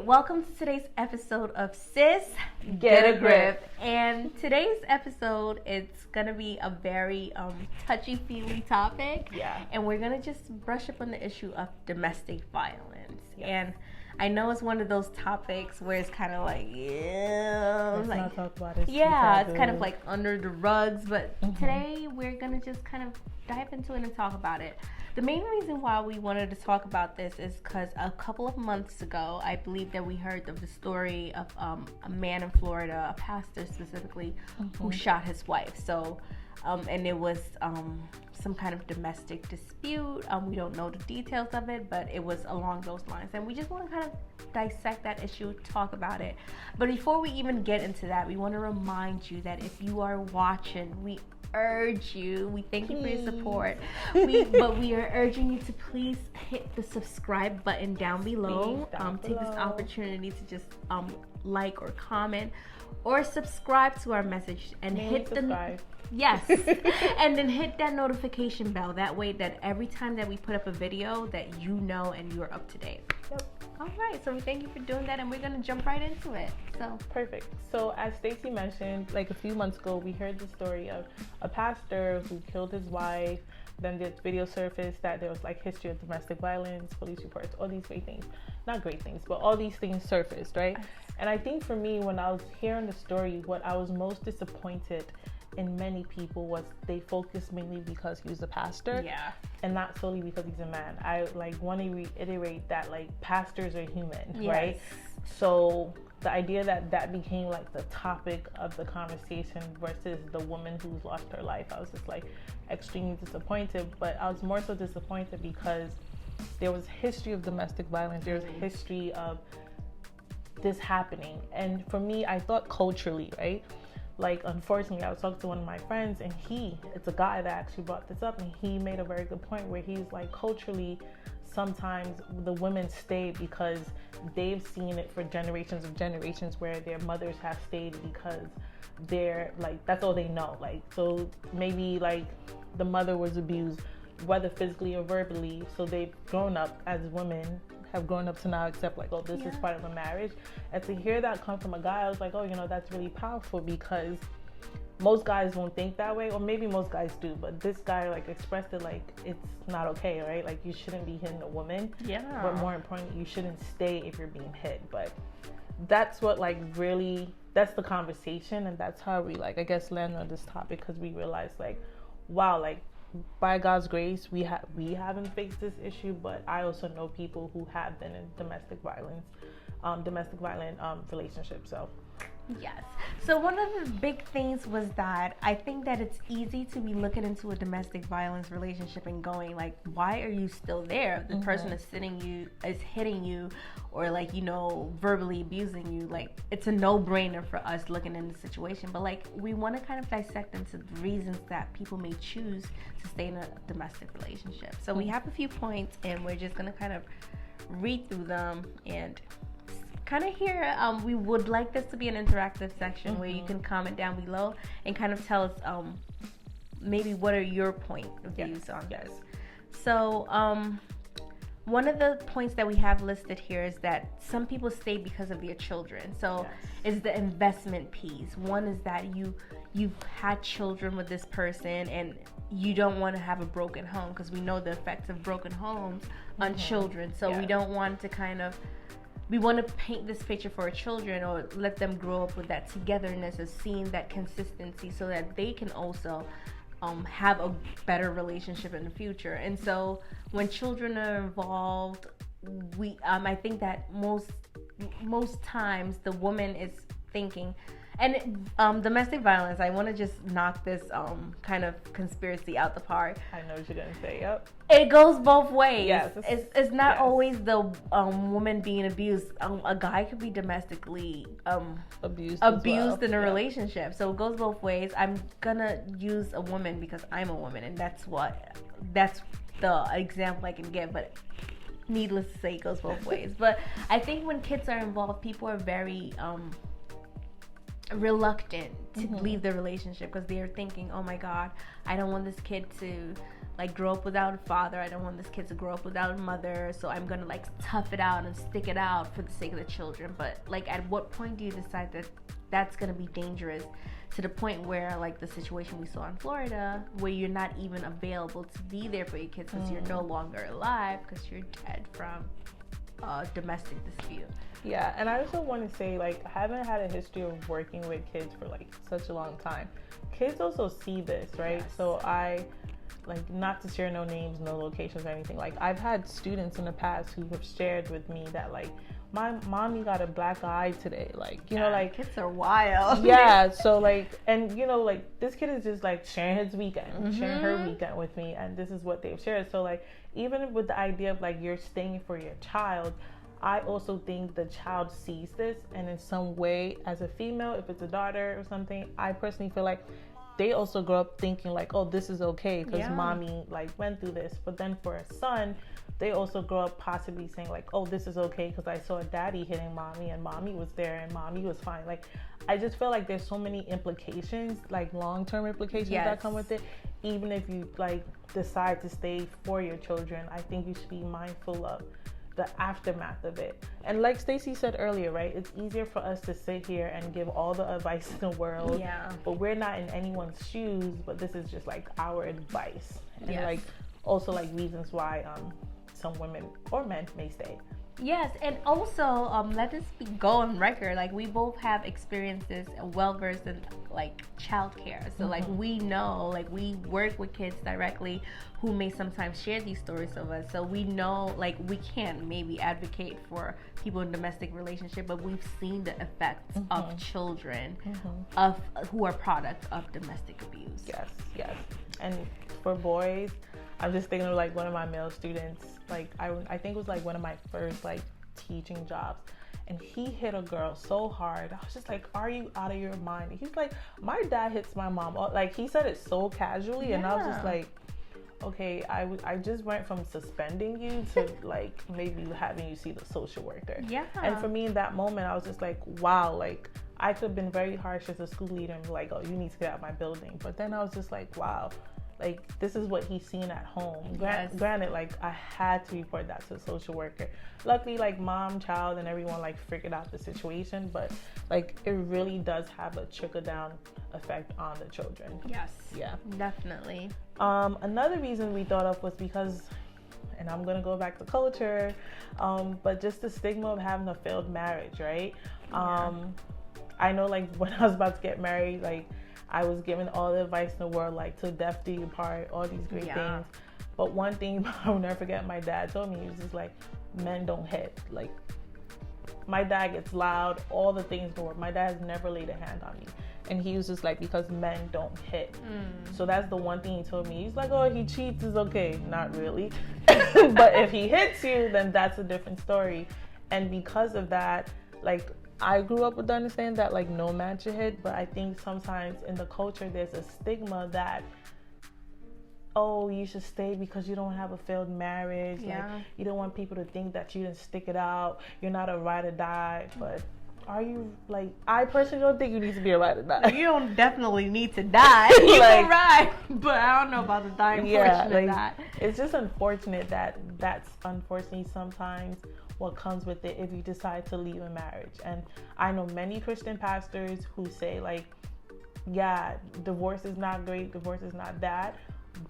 Welcome to today's episode of Sisgetagrip. And today's episode, it's gonna be a very touchy-feely topic. Yeah. And we're gonna just brush up on the issue of domestic violence. Yes. And I know it's one of those topics where it's kind of like, Let's not talk about it. Yeah, it's kind of like under the rugs. But today we're gonna just kind of dive into it and talk about it. The main reason why we wanted to talk about this is because a couple of months ago, I believe that we heard of the story of a man in Florida, a pastor specifically, who shot his wife. So, and it was some kind of domestic dispute. We don't know the details of it, but it was along those lines. And we just want to kind of dissect that issue, talk about it. But before we even get into that, we want to remind you that if you are watching, we urge you, we thank you for your support, but we are urging you to please hit the subscribe button down below. Take this opportunity to just like or comment or subscribe to our message and hit the yes and then hit that notification bell. That way that every time that we put up a video that you know and you're up to date. Yep. All right, so we thank you for doing that, and we're gonna jump right into it. So perfect. So as Stacey mentioned, like a few months ago, we heard the story of a pastor who killed his wife. Then this video surfaced that there was like history of domestic violence, police reports, all these great things. Not great things, but all these things surfaced, right? And I think for me, when I was hearing the story, what I was most disappointed in many people was they focused mainly because he was a pastor, and not solely because he's a man. I like want to reiterate that like pastors are human, right? So the idea that became like the topic of the conversation versus the woman who's lost her life, I was just like extremely disappointed. But I was more so disappointed because there was history of domestic violence, there's history of this happening, and for me, I thought culturally, right? Like, unfortunately, I was talking to one of my friends, and it's a guy that actually brought this up, and he made a very good point where he's like, culturally, sometimes the women stay because they've seen it for generations where their mothers have stayed because they're like, that's all they know. Like, so maybe like the mother was abused, whether physically or verbally, so they've grown up as women, have grown up to now accept like, oh, this is part of the marriage. And to hear that come from a guy, I was like, oh, you know, that's really powerful, because most guys won't think that way, or maybe most guys do, but this guy like expressed it like it's not okay, right? Like, you shouldn't be hitting a woman, but more importantly, you shouldn't stay if you're being hit. But that's what like really, that's the conversation, and that's how we like, I guess, land on this topic, because we realized like, wow, like by God's grace, we haven't faced this issue, but I also know people who have been in domestic violent relationships. So yes. So one of the big things was that I think that it's easy to be looking into a domestic violence relationship and going like, why are you still there? The person is hitting you, or like, you know, verbally abusing you. Like, it's a no-brainer for us looking in the situation. But like, we want to kind of dissect into the reasons that people may choose to stay in a domestic relationship. So we have a few points, and we're just gonna kind of read through them and kind of hear. We would like this to be an interactive section where you can comment down below and kind of tell us maybe what are your point of views on this. So one of the points that we have listed here is that some people stay because of their children. So it's the investment piece. One is that you've had children with this person, and you don't want to have a broken home, because we know the effects of broken homes on children. So we don't want to we want to paint this picture for our children, or let them grow up with that togetherness of seeing that consistency, so that they can also have a better relationship in the future. And so when children are involved, I think that most times the woman is thinking, and domestic violence, I want to just knock this kind of conspiracy out the park. I know what you're gonna say. Yep. It goes both ways. Yes. It's not always the woman being abused. A guy could be domestically abused in a relationship. So it goes both ways. I'm gonna use a woman because I'm a woman, and that's what that's the example I can give, but needless to say, it goes both ways. But I think when kids are involved, people are very reluctant to leave the relationship because they're thinking, oh my God, I don't want this kid to like grow up without a father. I don't want this kid to grow up without a mother. So I'm gonna like tough it out and stick it out for the sake of the children. But like, at what point do you decide that that's gonna be dangerous to the point where, like the situation we saw in Florida, where you're not even available to be there for your kids because you're no longer alive because you're dead from a domestic dispute. Yeah, and I also want to say, like, I haven't had a history of working with kids for like such a long time. Kids also see this, right? Yes. So I, like, not to share no names, no locations or anything, like I've had students in the past who have shared with me that like, my mommy got a black eye today, like, you know, like kids are wild. Yeah, so like, and you know, like this kid is just like sharing his weekend, sharing her weekend with me, and this is what they've shared. So like, even with the idea of like you're staying for your child, I also think the child sees this, and in some way, as a female, if it's a daughter or something, I personally feel like they also grow up thinking like, oh, this is okay because mommy like went through this. But then for a son, they also grow up possibly saying like, oh, this is okay because I saw daddy hitting mommy and mommy was there and mommy was fine. Like, I just feel like there's so many implications, like long-term implications that come with it. Even if you like decide to stay for your children, I think you should be mindful of the aftermath of it. And like Stacey said earlier, right, it's easier for us to sit here and give all the advice in the world, but we're not in anyone's shoes, but this is just like our advice, and like also like reasons why some women or men may stay. Yes, and also let this go on record. Like, we both have experiences well versed in like childcare, so like we know, like we work with kids directly who may sometimes share these stories of us. So we know, like, we can't maybe advocate for people in domestic relationship, but we've seen the effects of children of who are products of domestic abuse. Yes. And for boys, I'm just thinking of like one of my male students. Like I think it was like one of my first like teaching jobs, and he hit a girl so hard. I was just like, are you out of your mind? He's like, my dad hits my mom. Like, he said it so casually, and I was just like, okay, I just went from suspending you to like maybe having you see the social worker. And for me in that moment, I was just like, wow, like I could have been very harsh as a school leader and be like, oh, you need to get out of my building. But then I was just like, wow, like this is what he's seen at home. Granted, like I had to report that to a social worker. Luckily, like mom, child, and everyone like figured out the situation, but like it really does have a trickle down effect on the children. Yes. Yeah. Definitely. Another reason we thought of was because, and I'm gonna go back to culture, but just the stigma of having a failed marriage, right? I know, like when I was about to get married, like I was given all the advice in the world, like to death do you part, all these great things. But one thing I'll never forget, my dad told me, he was just like, men don't hit. Like, my dad gets loud, all the things go. My dad has never laid a hand on me. And he was just like, because men don't hit. So that's the one thing he told me. He's like, oh, he cheats is okay. Not really. But if he hits you, then that's a different story. And because of that, like, I grew up with the understanding that like no man should hit, but I think sometimes in the culture there's a stigma that, oh, you should stay because you don't have a failed marriage. Like, you don't want people to think that you didn't stick it out. You're not a ride or die. But are you, like, I personally don't think you need to be a ride or die. You don't definitely need to die. You like, can ride, but I don't know about the dying portion of that. It's just unfortunate that that's unfortunately sometimes what comes with it if you decide to leave a marriage. And I know many Christian pastors who say like, yeah, divorce is not great, divorce is not that,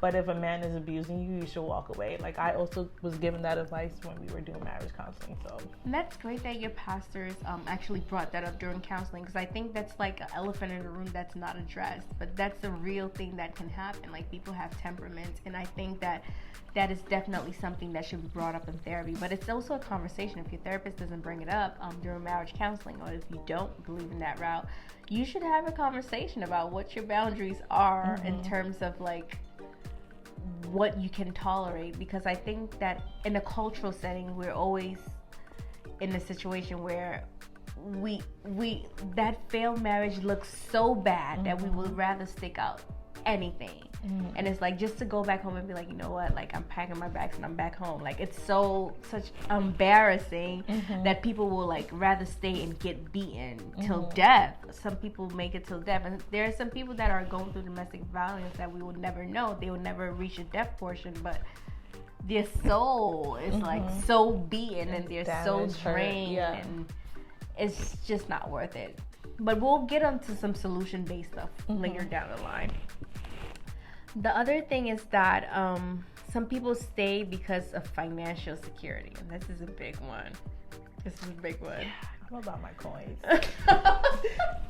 but if a man is abusing you, you should walk away. Like, I also was given that advice when we were doing marriage counseling. So and that's great that your pastors actually brought that up during counseling, because I think that's like an elephant in the room that's not addressed, but that's a real thing that can happen. Like, people have temperaments, and I think that that is definitely something that should be brought up in therapy. But it's also a conversation. If your therapist doesn't bring it up during marriage counseling, or if you don't believe in that route, you should have a conversation about what your boundaries are in terms of like what you can tolerate. Because I think that in a cultural setting, we're always in a situation where we that failed marriage looks so bad that we would rather stick out anything. And it's like, just to go back home and be like, you know what, like I'm packing my bags and I'm back home. Like it's such embarrassing that people will like rather stay and get beaten till death. Some people make it till death, and there are some people that are going through domestic violence that we will never know. They will never reach the death portion, but their soul is like so beaten and they're so drained, and it's just not worth it. But we'll get onto some solution-based stuff later down the line. The other thing is that some people stay because of financial security, and this is a big one. Yeah, I'm about my coins.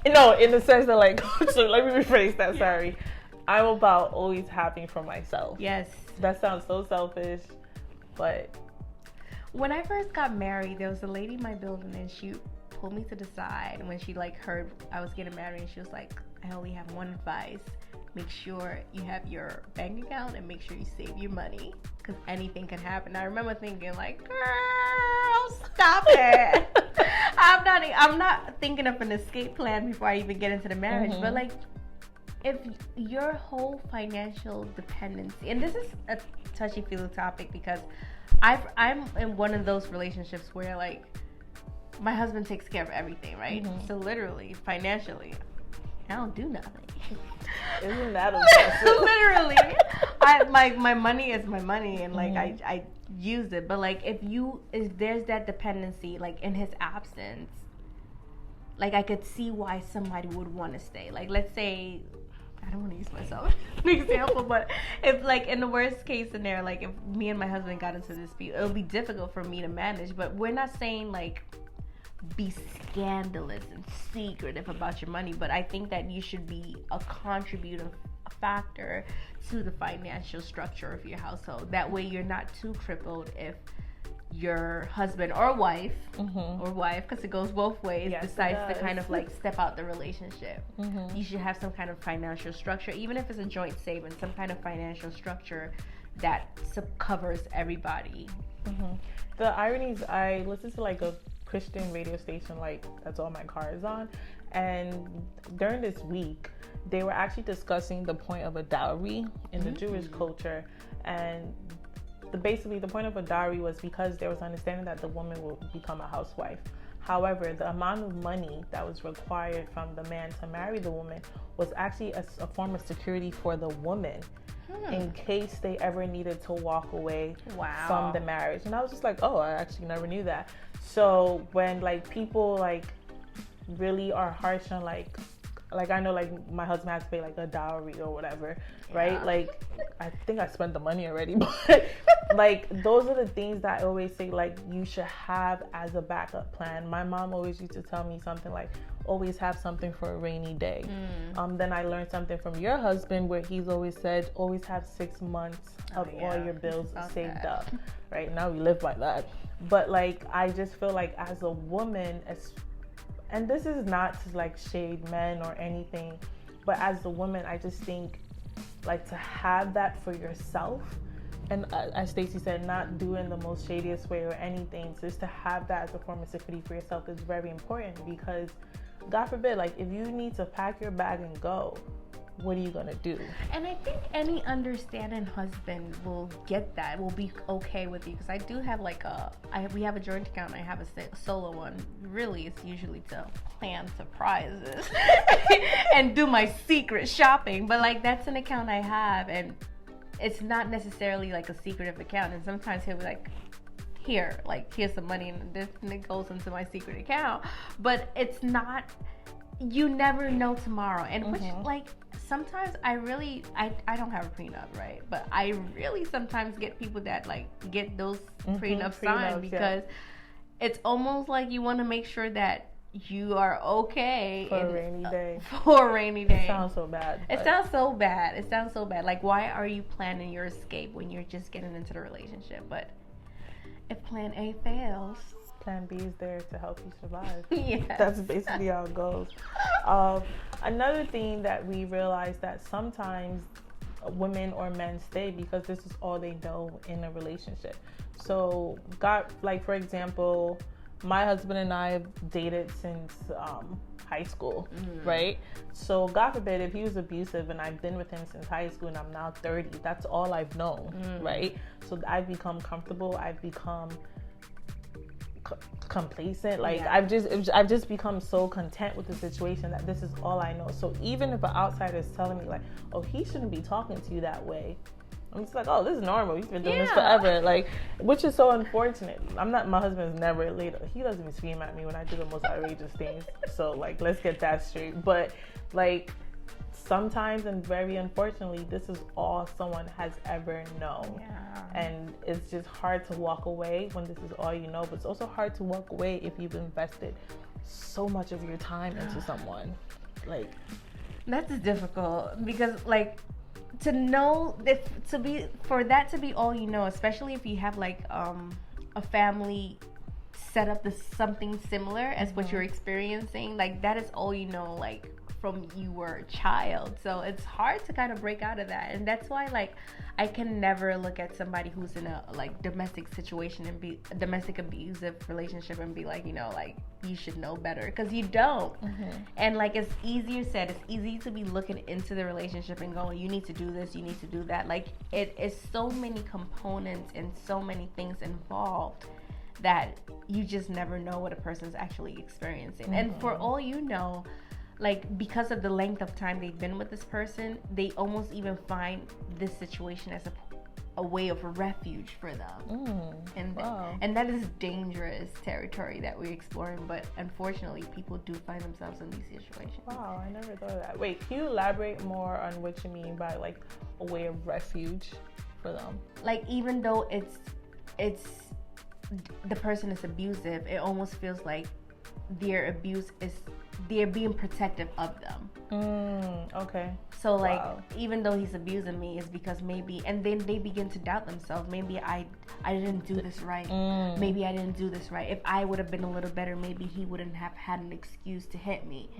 No, in the sense that like, so let me rephrase that. Sorry, I'm about always having for myself. Yes, that sounds so selfish, but when I first got married, there was a lady in my building, and she pulled me to the side when she like heard I was getting married, and she was like, I only have one advice: make sure you have your bank account and make sure you save your money, because anything can happen. I remember thinking like, girl, stop it. I'm not thinking of an escape plan before I even get into the marriage, but like, if your whole financial dependency, and this is a touchy-feely topic because I'm in one of those relationships where like my husband takes care of everything, right? So literally, financially, I don't do nothing. Isn't that impressive? Literally, my money is my money, and like I use it. But like if there's that dependency, like in his absence, like I could see why somebody would want to stay. Like let's say, I don't want to use myself as an example, but if like in the worst case scenario, like if me and my husband got into this dispute, it'll be difficult for me to manage. But we're not saying like be scandalous and secretive about your money, but I think that you should be a contributing factor to the financial structure of your household. That way you're not too crippled if your husband or wife, because it goes both ways, decides to kind of like step out the relationship. You should have some kind of financial structure, even if it's a joint savings, some kind of financial structure that covers everybody. The irony is, I listen to like a Christian radio station, like that's all my car is on, and during this week they were actually discussing the point of a dowry in the Jewish culture, and basically the point of a dowry was because there was understanding that the woman will become a housewife. However, the amount of money that was required from the man to marry the woman was actually a form of security for the woman in case they ever needed to walk away from the marriage. And I was just like, oh, I actually never knew that. So when like people like really are harsh on like I know like my husband has to pay like a dowry or whatever, right? Like I think I spent the money already, but like those are the things that I always say like you should have as a backup plan. My mom always used to tell me something like, always have something for a rainy day. Then I learned something from your husband where he's always said, always have 6 months of all your bills saved up. Right now we live by that. But like I just feel like as a woman, and this is not to like shade men or anything, but as a woman, I just think like to have that for yourself, and as Stacey said, not do it in the most shadiest way or anything, just to have that as a form of security for yourself is very important, because God forbid, like if you need to pack your bag and go, what are you gonna do? And I think any understanding husband will get that, will be okay with you, because I do have like we have a joint account, I have a solo one. Really, it's usually to plan surprises and do my secret shopping, but like that's an account I have, and it's not necessarily like a secretive account. And sometimes he'll be like, here's some money, and it goes into my secret account, but it's not, you never know tomorrow. And which like sometimes I don't have a prenup, right? But I really sometimes get people that like get those prenups signed, because it's almost like you want to make sure that you are okay for a rainy day. For a rainy day. It sounds so bad. It sounds so bad. It sounds so bad. Like, why are you planning your escape when you're just getting into the relationship? But if plan A fails, plan B is there to help you survive. Yes. That's basically how it goes. Another thing that we realize that sometimes women or men stay because this is all they know in a relationship. So, like for example, my husband and I have dated since high school, right? So God forbid if he was abusive and I've been with him since high school and I'm now 30, that's all I've known, right? So I've become comfortable, I've become complacent, like I've just become so content with the situation that this is all I know. So even if an outsider is telling me like, oh, he shouldn't be talking to you that way, I'm just like, oh, this is normal. He's been doing this forever. Like, which is so unfortunate. My husband's never late. He doesn't even scream at me when I do the most outrageous things. So, like, let's get that straight. But, like, sometimes and very unfortunately, this is all someone has ever known. Yeah. And it's just hard to walk away when this is all you know. But it's also hard to walk away if you've invested so much of your time into someone. Like, that's difficult because, like, to know that for that to be all you know, especially if you have like a family set up to something similar as what you're experiencing, like that is all you know, like from you were a child. So it's hard to kind of break out of that, and that's why like I can never look at somebody who's in a like domestic situation and be a domestic abusive relationship and be like, you know, like you should know better, because you don't. And like it's easier said, it's easy to be looking into the relationship and going, you need to do this, you need to do that. Like it is so many components and so many things involved that you just never know what a person's actually experiencing. And for all you know, like because of the length of time they've been with this person, they almost even find this situation as a way of refuge for them. And that is dangerous territory that we're exploring, but unfortunately people do find themselves in these situations. Wow, I never thought of that. Wait, can you elaborate more on what you mean by like a way of refuge for them? Like even though it's the person is abusive, it almost feels like their abuse is they're being protective of them. Okay. So like even though he's abusing me, it's because maybe, and then they begin to doubt themselves. Maybe I didn't do this right. Maybe I didn't do this right. If I would have been a little better, maybe he wouldn't have had an excuse to hit me.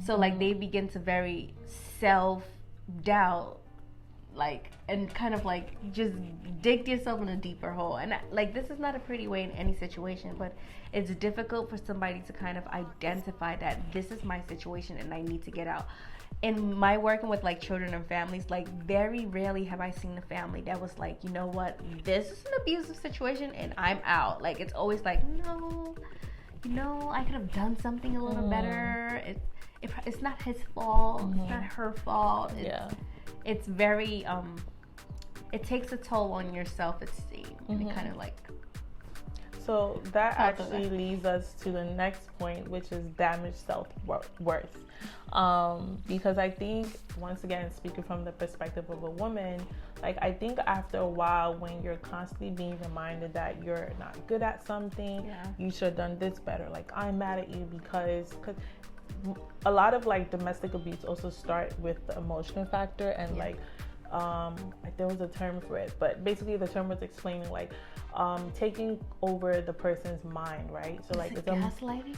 So like they begin to very self-doubt, like, and kind of like just dig yourself in a deeper hole. And like this is not a pretty way in any situation, but it's difficult for somebody to kind of identify that this is my situation and I need to get out. In my working with like children and families, like very rarely have I seen a family that was like, you know what, this is an abusive situation and I'm out. Like it's always like, no, you know, I could have done something a little better. It's not his fault. It's not her fault. It's very it takes a toll on your self-esteem, and it kind of like, so that actually leads us to the next point, which is damaged self-worth. Because I think, once again, speaking from the perspective of a woman, like I think after a while, when you're constantly being reminded that you're not good at something, you should have done this better, like I'm mad at you because a lot of like domestic abuse also start with the emotional factor, and like there was a term for it, but basically the term was explaining like taking over the person's mind, right? So like it's gaslighting.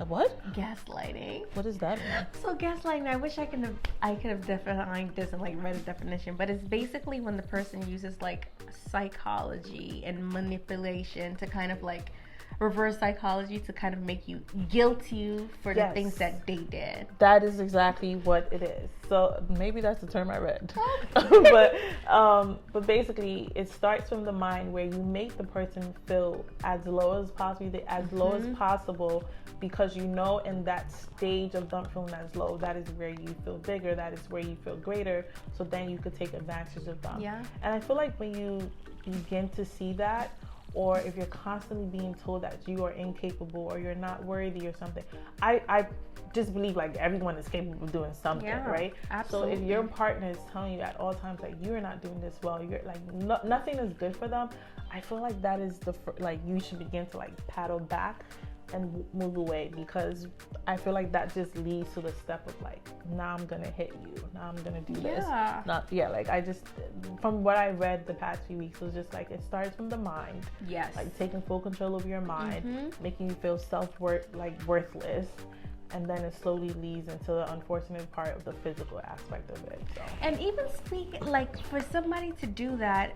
What? Gaslighting. What does that mean? So gaslighting, I wish I could have defined this and like read a definition, but it's basically when the person uses like psychology and manipulation to kind of like reverse psychology to kind of make you guilt you for the things that they did. That is exactly what it is. So maybe that's the term I read. But basically it starts from the mind, where you make the person feel as low as possible, because you know in that stage of them feeling as low, that is where you feel bigger, that is where you feel greater, so then you could take advantage of them. And I feel like when you begin to see that, or if you're constantly being told that you are incapable or you're not worthy or something, I just believe like everyone is capable of doing something, right? Absolutely. So if your partner is telling you at all times like you're not doing this well, you're like nothing is good for them, I feel like that is like you should begin to like paddle back and move away, because I feel like that just leads to the step of like, now I'm gonna hit you, now I'm gonna do this. Like I just, from what I read the past few weeks, it was just like it starts from the mind. Like taking full control of your mind, making you feel worthless, and then it slowly leads into the unfortunate part of the physical aspect of it. So. And even speak like for somebody to do that,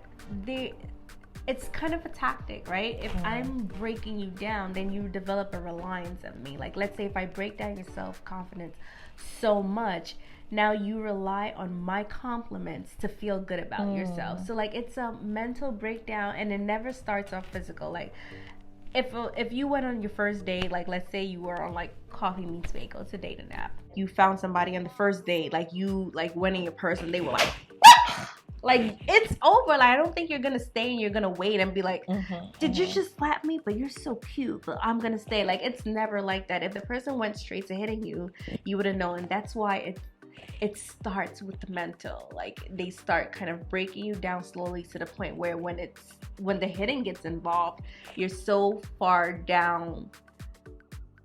it's kind of a tactic, right? If I'm breaking you down, then you develop a reliance on me. Like, let's say if I break down your self-confidence so much, now you rely on my compliments to feel good about yourself. So like, it's a mental breakdown, and it never starts off physical. Like, if you went on your first date, like let's say you were on like Coffee Meets Bagel, it's a dating app. You found somebody on the first date, like you like went in your person, they were like it's over. Like, I don't think you're gonna stay and you're gonna wait and be like, did you just slap me? But you're so cute, but I'm gonna stay. Like, it's never like that. If the person went straight to hitting you, you would have known. And that's why it starts with the mental. Like, they start kind of breaking you down slowly to the point where when the hitting gets involved, you're so far down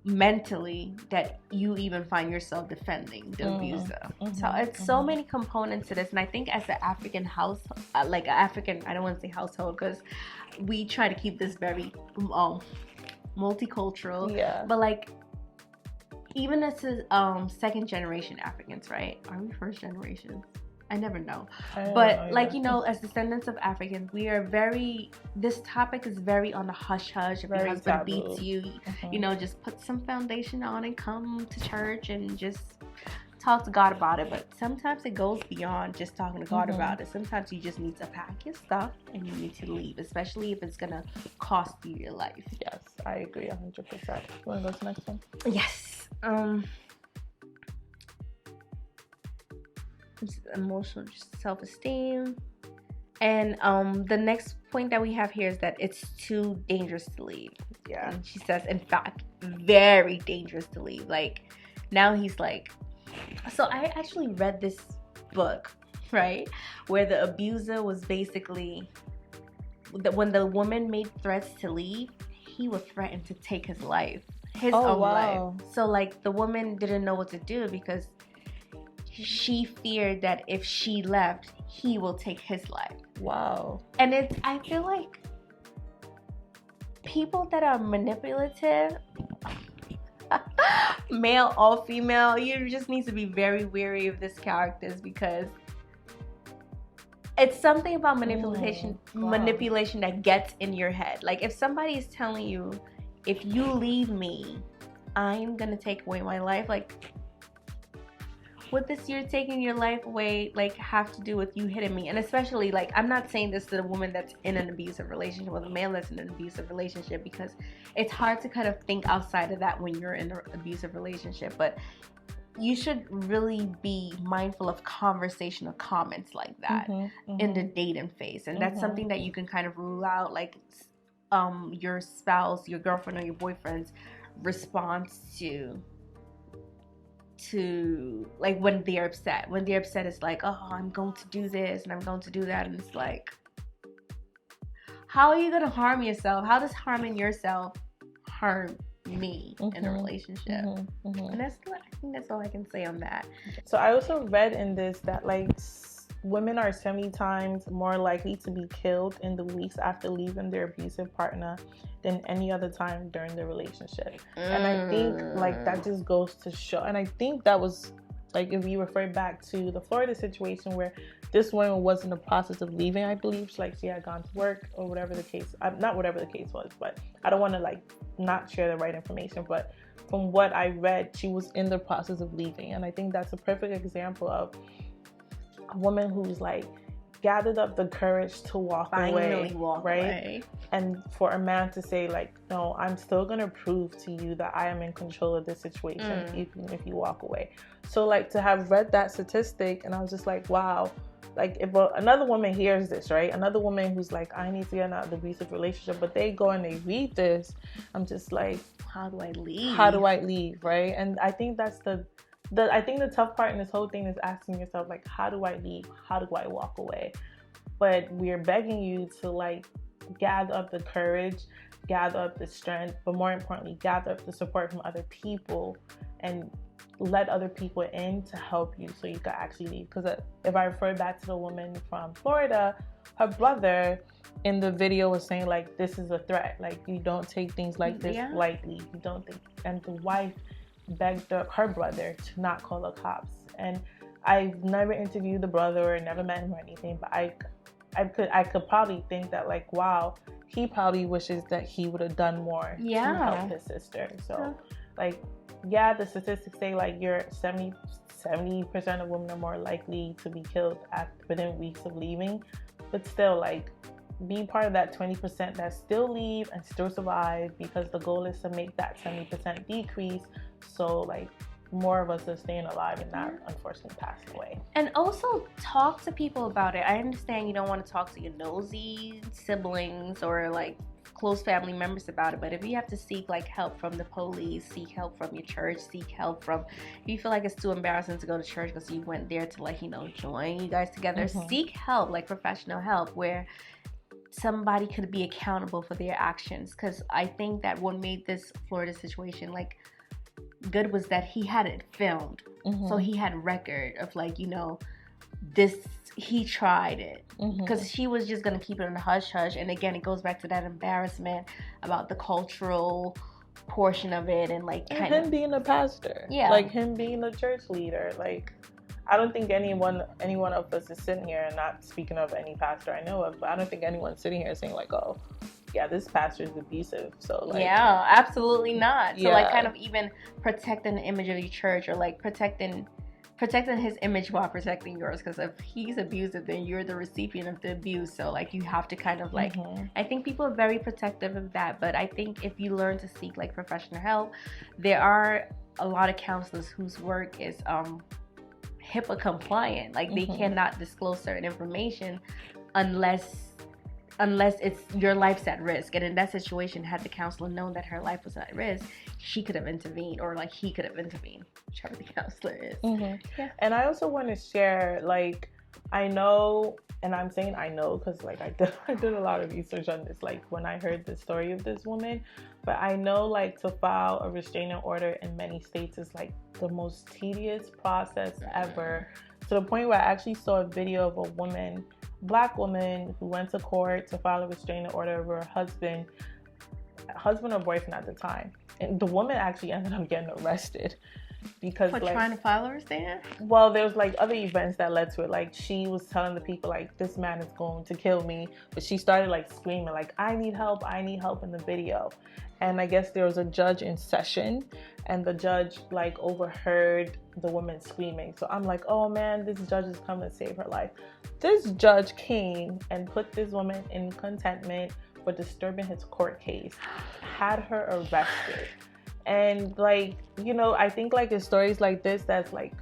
mentally that you even find yourself defending the abuser. So it's so many components to this. And I think as an African house, like an African, I don't want to say household, because we try to keep this very multicultural, but like, even as second generation Africans, right? Are we first generation? I never know. But like, you know, as descendants of Africans, we are this topic is very on the hush hush. If your husband beats you, you know, just put some foundation on and come to church and just talk to God about it. But sometimes it goes beyond just talking to God about it. Sometimes you just need to pack your stuff and you need to leave, especially if it's gonna cost you your life. Yes, I agree 100%. You wanna go to the next one? Yes. Emotional self-esteem, and the next point that we have here is that it's too dangerous to leave. Yeah. And she says, in fact, very dangerous to leave. Like, now he's like, so I actually read this book, right, where the abuser was basically, when the woman made threats to leave, he would threaten to take his life, his own life. So like, the woman didn't know what to do because she feared that if she left, he will take his life. Wow. And I feel like people that are manipulative, male or female, you just need to be very wary of these characters, because it's something about manipulation that gets in your head. Like, if somebody is telling you, if you leave me, I'm gonna take away my life, like, what does you're taking your life away like have to do with you hitting me? And especially, like, I'm not saying this to the woman that's in an abusive relationship or the man that's in an abusive relationship, because it's hard to kind of think outside of that when you're in an abusive relationship. But you should really be mindful of conversational comments like that in the dating phase. And that's something that you can kind of rule out, like your spouse, your girlfriend, or your boyfriend's response to like when they're upset. It's like, oh, I'm going to do this and I'm going to do that, and it's like, how are you going to harm yourself? How does harming yourself harm me in a relationship? And I think that's all I can say on that. So I also read in this that like women are 70 times more likely to be killed in the weeks after leaving their abusive partner than any other time during the relationship. And I think like that just goes to show, and I think that was like, if you refer back to the Florida situation where this woman was in the process of leaving, I believe, she had gone to work or whatever the case, not whatever the case was, but I don't want to like not share the right information, but from what I read, she was in the process of leaving. And I think that's a perfect example of a woman who's like gathered up the courage to walk away. And for a man to say like, no, I'm still gonna prove to you that I am in control of this situation, even if you walk away. So like, to have read that statistic, and I was just like, wow, like if another woman hears this, right, another woman who's like, I need to get out of the abusive relationship, but they go and they read this, I'm just like, how do I leave, right? And I think that's I think the tough part in this whole thing is asking yourself, like, how do I leave? How do I walk away? But we're begging you to like gather up the courage, gather up the strength, but more importantly, gather up the support from other people and let other people in to help you so you can actually leave. Because if I refer back to the woman from Florida, her brother in the video was saying like, this is a threat. Like, you don't take things like this lightly. You don't think. And the wife begged her brother to not call the cops. And I've never interviewed the brother or never met him or anything, but I could probably think that like, wow, he probably wishes that he would have done more to help his sister. So like, yeah, the statistics say like you're 70% of women are more likely to be killed within weeks of leaving, but still, like, be part of that 20% that still leave and still survive, because the goal is to make that 70% decrease, so like more of us are staying alive and not unfortunately passing away. And also talk to people about it. I understand you don't want to talk to your nosy siblings or like close family members about it, but if you have to seek like help from the police, seek help from your church, seek help from, if you feel like it's too embarrassing to go to church because you went there to like, you know, join you guys together, seek help, like professional help, where somebody could be accountable for their actions. Because I think that what made this Florida situation like good was that he had it filmed, so he had record of like, you know, this, he tried it, because she was just gonna keep it in the hush hush. And again, it goes back to that embarrassment about the cultural portion of it, and like kind of him being a pastor, like him being a church leader. Like, I don't think any one of us is sitting here, and not speaking of any pastor I know of, but I don't think anyone's sitting here saying like, oh yeah, this pastor is abusive. So like, yeah, absolutely not. So like, kind of even protecting the image of your church, or like protecting his image while protecting yours, because if he's abusive, then you're the recipient of the abuse. So like, you have to kind of like, I think people are very protective of that, but I think if you learn to seek like professional help, there are a lot of counselors whose work is HIPAA compliant. Like, they cannot disclose certain information unless it's your life's at risk. And in that situation, had the counselor known that her life was at risk, she could have intervened, or like he could have intervened, whichever the counselor is. Yeah. And I also want to share, like, I know, and I'm saying I know because like I did a lot of research on this, like when I heard the story of this woman, but I know like to file a restraining order in many states is like the most tedious process ever, to the point where I actually saw a video of a woman, Black woman, who went to court to file a restraining order over her husband or boyfriend at the time, and the woman actually ended up getting arrested because for like trying to file a restraining. Well, there was like other events that led to it. Like, she was telling the people like, this man is going to kill me, but she started like screaming like, I need help in the video. And I guess there was a judge in session, and the judge like overheard the woman screaming. So I'm like, oh man, this judge is coming to save her life. This judge came and put this woman in contentment for disturbing his court case, had her arrested. And like, you know, I think like in stories like this, that's like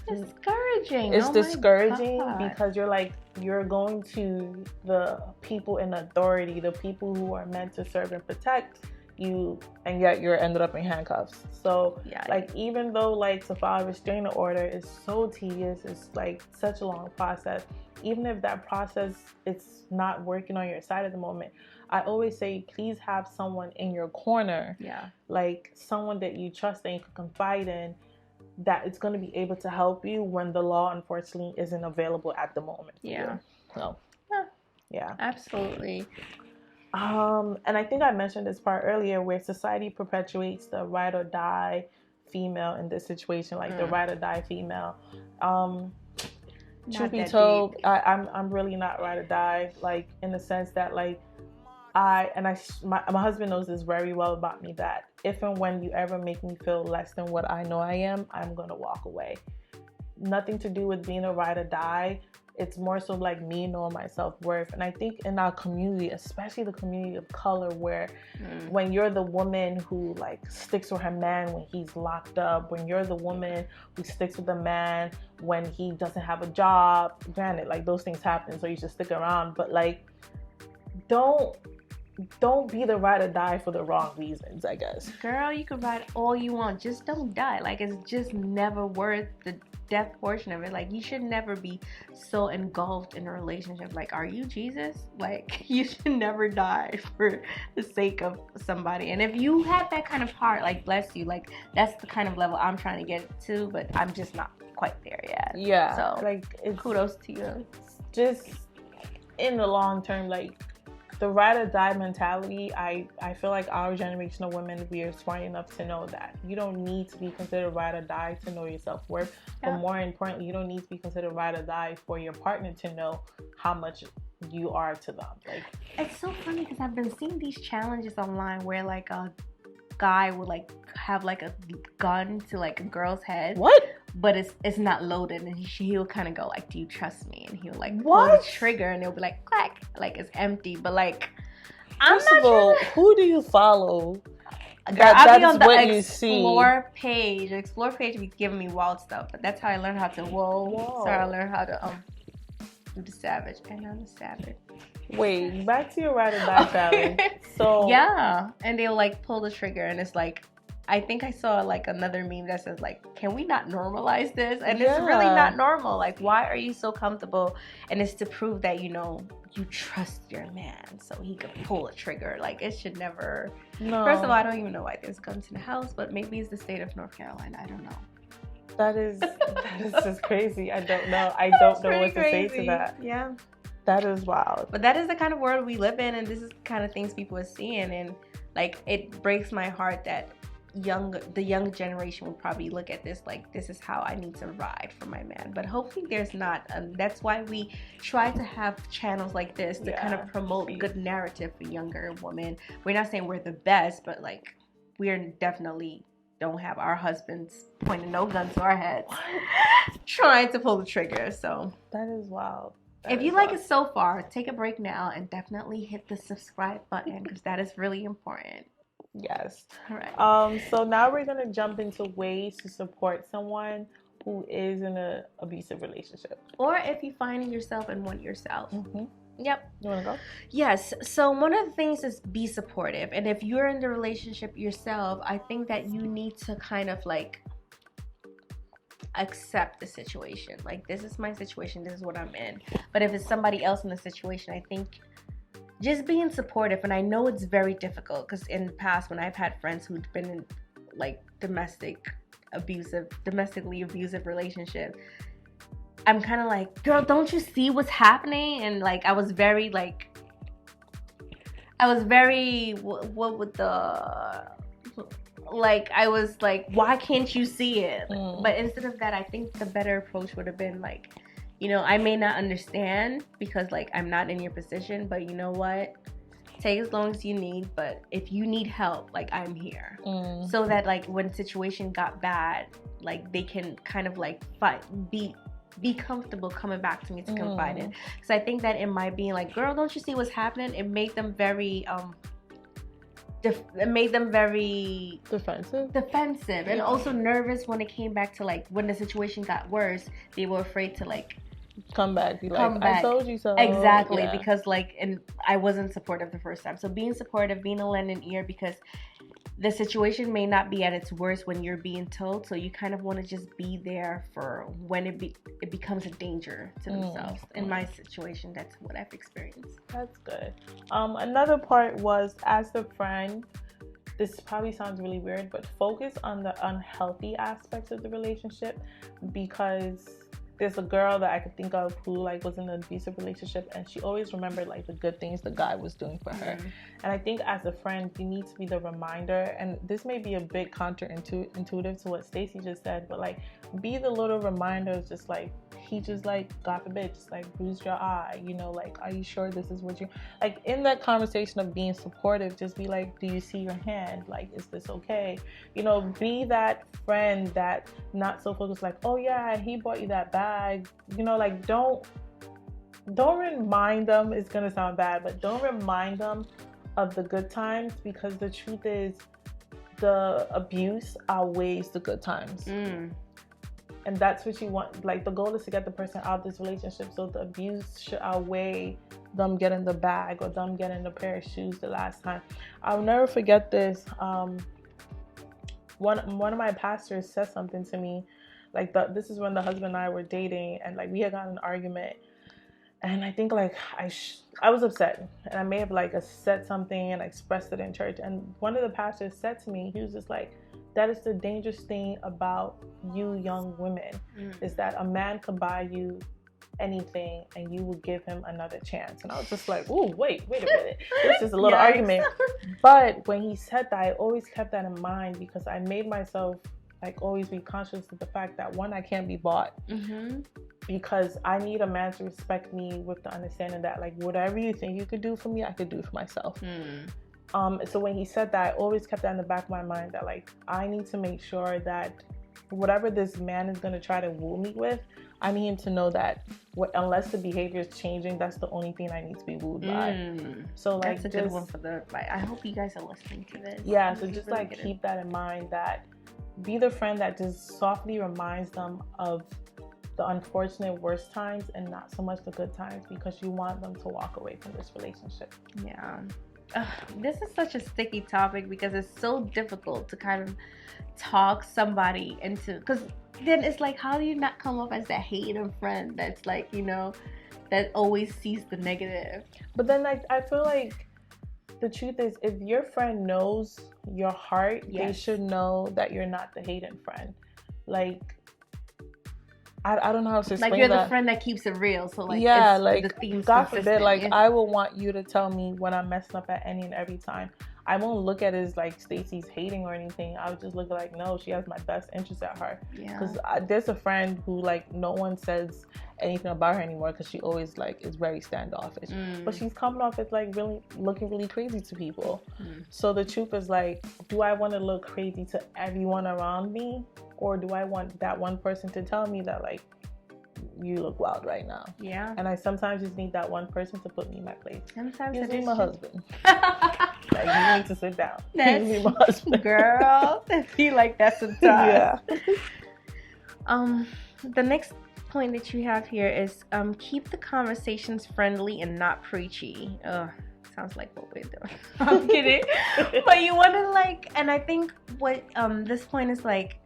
discouraging. It's discouraging because you're going to the people in authority, the people who are meant to serve and protect you, and yet you're ended up in handcuffs. So like, even though like to file a restraining order is so tedious, it's like such a long process, even if that process it's not working on your side at the moment, I always say, please have someone in your corner, like someone that you trust and you can confide in, that it's going to be able to help you when the law unfortunately isn't available at the moment. So absolutely. And I think I mentioned this part earlier, where society perpetuates the ride or die female in this situation, like the ride or die female. Truth be told, I'm really not ride or die, like in the sense that like my husband knows this very well about me, that if and when you ever make me feel less than what I know I am, I'm gonna walk away. Nothing to do with being a ride or die. It's more so like me knowing my self-worth. And I think in our community, especially the community of color, where when you're the woman who like sticks with her man when he's locked up, when you're the woman who sticks with the man when he doesn't have a job, granted, like those things happen, so you should stick around, but like don't be the ride or die for the wrong reasons, I guess. Girl, you can ride all you want, just don't die. Like, it's just never worth the death portion of it. Like, you should never be so engulfed in a relationship. Like, are you Jesus? Like, you should never die for the sake of somebody. And if you have that kind of heart, like, bless you. Like, that's the kind of level I'm trying to get to, but I'm just not quite there yet. Yeah. So, like, kudos to you. Just in the long term, like, the ride or die mentality, I feel like our generation of women, we are smart enough to know that you don't need to be considered ride or die to know your self-worth. But more importantly, you don't need to be considered ride or die for your partner to know how much you are to them. Like, it's so funny because I've been seeing these challenges online where like a guy would like have like a gun to like a girl's head. What? But it's not loaded, and he'll kind of go like, "Do you trust me?" And he'll like pull What? the trigger, and it'll be like clack, like it's empty. But like, First of all, who do you follow? I'll be That on is the what you see. Explore page. The Explore page be giving me wild stuff, but that's how I learned how to Whoa. So I learned how to do the savage, and I'm the savage. Wait, back to your ride or die challenge. So yeah, and they'll like pull the trigger, and it's like, I think I saw like another meme that says like, can we not normalize this? And it's really not normal. Like, why are you so comfortable? And it's to prove that, you know, you trust your man so he could pull a trigger. Like, it should never. No. First of all, I don't even know why there's guns in the house, but maybe it's the state of North Carolina. I don't know. That is just crazy. I don't know. I don't know what to say to that. Yeah. That is wild. But that is the kind of world we live in, and this is the kind of things people are seeing, and like, it breaks my heart that the young generation will probably look at this like, this is how I need to ride for my man. But hopefully there's not. That's why we try to have channels like this to kind of promote good narrative for younger women. We're not saying we're the best, but like, we're definitely don't have our husbands pointing no guns to our heads trying to pull the trigger. So that is wild. If you like it so far, take a break now and definitely hit the subscribe button, because that is really important. Yes. All right. So now we're gonna jump into ways to support someone who is in an abusive relationship, or if you find yourself and want yourself. Mm-hmm. Yep. You wanna go? Yes. So one of the things is be supportive, and if you're in the relationship yourself, I think that you need to kind of like accept the situation. Like, this is my situation. This is what I'm in. But if it's somebody else in the situation, I think just being supportive. And I know it's very difficult because in the past, when I've had friends who'd been in like domestically abusive relationship, I'm kind of like, girl, don't you see what's happening? And like, I was very what would the, like, I was like, why can't you see it? But instead of that, I think the better approach would have been like, you know, I may not understand because like, I'm not in your position, but you know what? Take as long as you need, but if you need help, like, I'm here. So that like, when situation got bad, like, they can kind of like be comfortable coming back to me to confide in. Because I think that in my being like, girl, don't you see what's happening? It made them very defensive and also nervous when it came back to like, when the situation got worse, they were afraid to like come back, I told you so. Exactly. Because like, and I wasn't supportive the first time. So being supportive, being a lending ear, because the situation may not be at its worst when you're being told, so you kind of want to just be there for when it becomes a danger to themselves. In my situation, that's what I've experienced. That's good. Another part was, as a friend, this probably sounds really weird, but focus on the unhealthy aspects of the relationship, because there's a girl that I could think of who like was in an abusive relationship, and she always remembered like the good things the guy was doing for her. And I think as a friend, you need to be the reminder, and this may be a bit counterintuitive to what Stacey just said, but like, be the little reminder, just like, he just like, God forbid, just like bruised your eye, you know, like, are you sure this is what you like? In that conversation of being supportive, just be like, do you see your hand? Like, is this okay? You know, be that friend that not so focused like, oh yeah, he bought you that bag, you know, like, don't remind them. It's gonna sound bad, but don't remind them of the good times, because the truth is, the abuse outweighs the good times. And that's what you want. Like, the goal is to get the person out of this relationship, so the abuse should outweigh them getting the bag or them getting a pair of shoes the last time. I'll never forget this. One of my pastors said something to me, like, this is when the husband and I were dating, and like, we had gotten an argument, and I think like I was upset, and I may have like said something and expressed it in church, and one of the pastors said to me, he was just like, that is the dangerous thing about you young women, is that a man could buy you anything and you will give him another chance. And I was just like, ooh, wait a minute. This is a little argument. But when he said that, I always kept that in mind, because I made myself like always be conscious of the fact that one, I can't be bought, because I need a man to respect me with the understanding that like whatever you think you could do for me, I could do for myself. So when he said that, I always kept that in the back of my mind that like I need to make sure that whatever this man is going to try to woo me with, I need him to know that unless the behavior is changing, that's the only thing I need to be wooed by. So like that's a good one for the, like, I hope you guys are listening to this. Yeah, so just really like keep that in mind, that be the friend that just softly reminds them of the unfortunate worst times and not so much the good times, because you want them to walk away from this relationship. Yeah. This is such a sticky topic because it's so difficult to kind of talk somebody into, because then it's like, how do you not come off as that hating friend that's like, you know, that always sees the negative? But then like I feel like the truth is, if your friend knows your heart, they should know that you're not the hating friend. Like I don't know how to explain that. Like you're the friend that keeps it real. So like, yeah, it's, like the theme's God consistent. forbid, like I will want you to tell me when I'm messing up at any and every time. I won't look at it as like Stacey's hating or anything. I would just look at like, no, she has my best interest at heart. Yeah. Because there's a friend who like no one says anything about her anymore because she always like is very standoffish. But she's coming off as like really looking really crazy to people. So the truth is like, do I want to look crazy to everyone around me, or do I want that one person to tell me that like, you look wild right now? Yeah. And I sometimes just need that one person to put me in my place. Sometimes Usually it is my husband. Like, you need to sit down. That's Usually my husband. Girl, I feel like that's sometimes. Yeah. The next point that you have here is keep the conversations friendly and not preachy. Sounds like what we're doing. I'm kidding. But you want to like, and I think what this point is like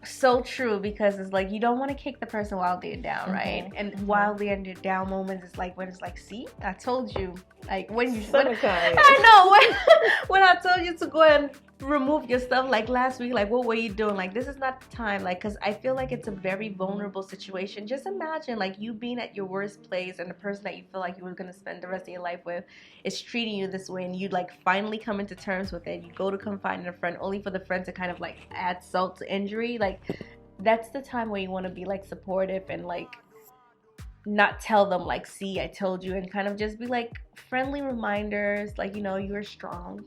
so true, because it's like you don't want to kick the person while they're down, right? And while they're in their down moments, it's like when it's like, see, I told you, like when you I know when I told you to go and remove your stuff like last week, like what were you doing? Like this is not the time, like, because I feel like it's a very vulnerable situation. Just imagine like you being at your worst place and the person that you feel like you were going to spend the rest of your life with is treating you this way, and you like finally come into terms with it. You go to confide in a friend only for the friend to kind of like add salt to injury. Like that's the time where you want to be like supportive and like not tell them like, see, I told you, and kind of just be like friendly reminders, like, you know, you're strong.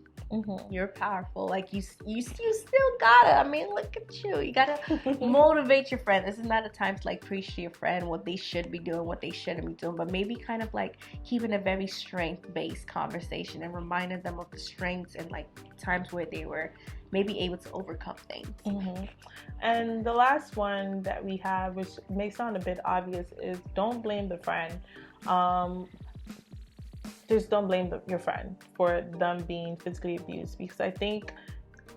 You're powerful. Like you still gotta. I mean, look at you. You gotta motivate your friend. This is not a time to like preach to your friend what they should be doing, what they shouldn't be doing, but maybe kind of like keeping a very strength-based conversation and reminding them of the strengths and like times where they were maybe able to overcome things. And the last one that we have, which may sound a bit obvious, is don't blame the friend. Just don't blame your friend for them being physically abused, because I think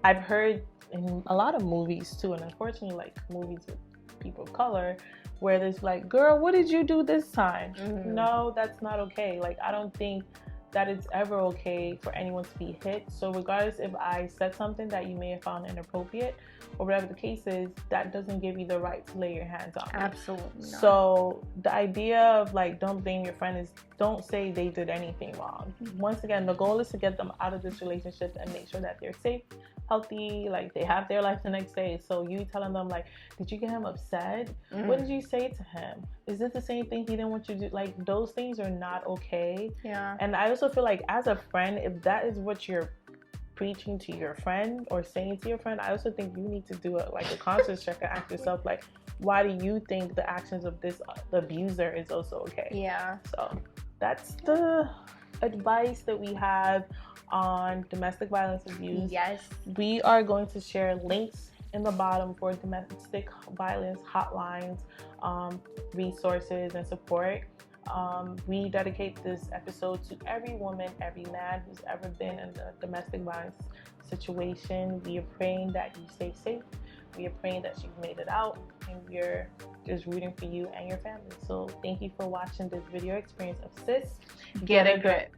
I've heard in a lot of movies too, and unfortunately like movies with people of color, where there's like, girl, what did you do this time? No, that's not okay. Like I don't think that it's ever okay for anyone to be hit. So regardless if I said something that you may have found inappropriate or whatever the case is, that doesn't give you the right to lay your hands on me. Absolutely not. So the idea of like don't blame your friend is don't say they did anything wrong. Once again, the goal is to get them out of this relationship and make sure that they're safe, healthy, like they have their life the next day. So you telling them like, did you get him upset? What did you say to him? Is it the same thing he didn't want you to do? Like those things are not okay. Yeah. And I also feel like as a friend, if that is what you're preaching to your friend or saying to your friend, I also think you need to do a conscious check and ask yourself like, why do you think the actions of this the abuser is also okay? Yeah. So that's the advice that we have on domestic violence abuse. Yes. We are going to share links in the bottom for domestic violence hotlines, resources, and support. We dedicate this episode to every woman, every man who's ever been in a domestic violence situation. We are praying that you stay safe. We are praying that you've made it out, and we're just rooting for you and your family. So thank you for watching this video experience of Sis Get a Grip.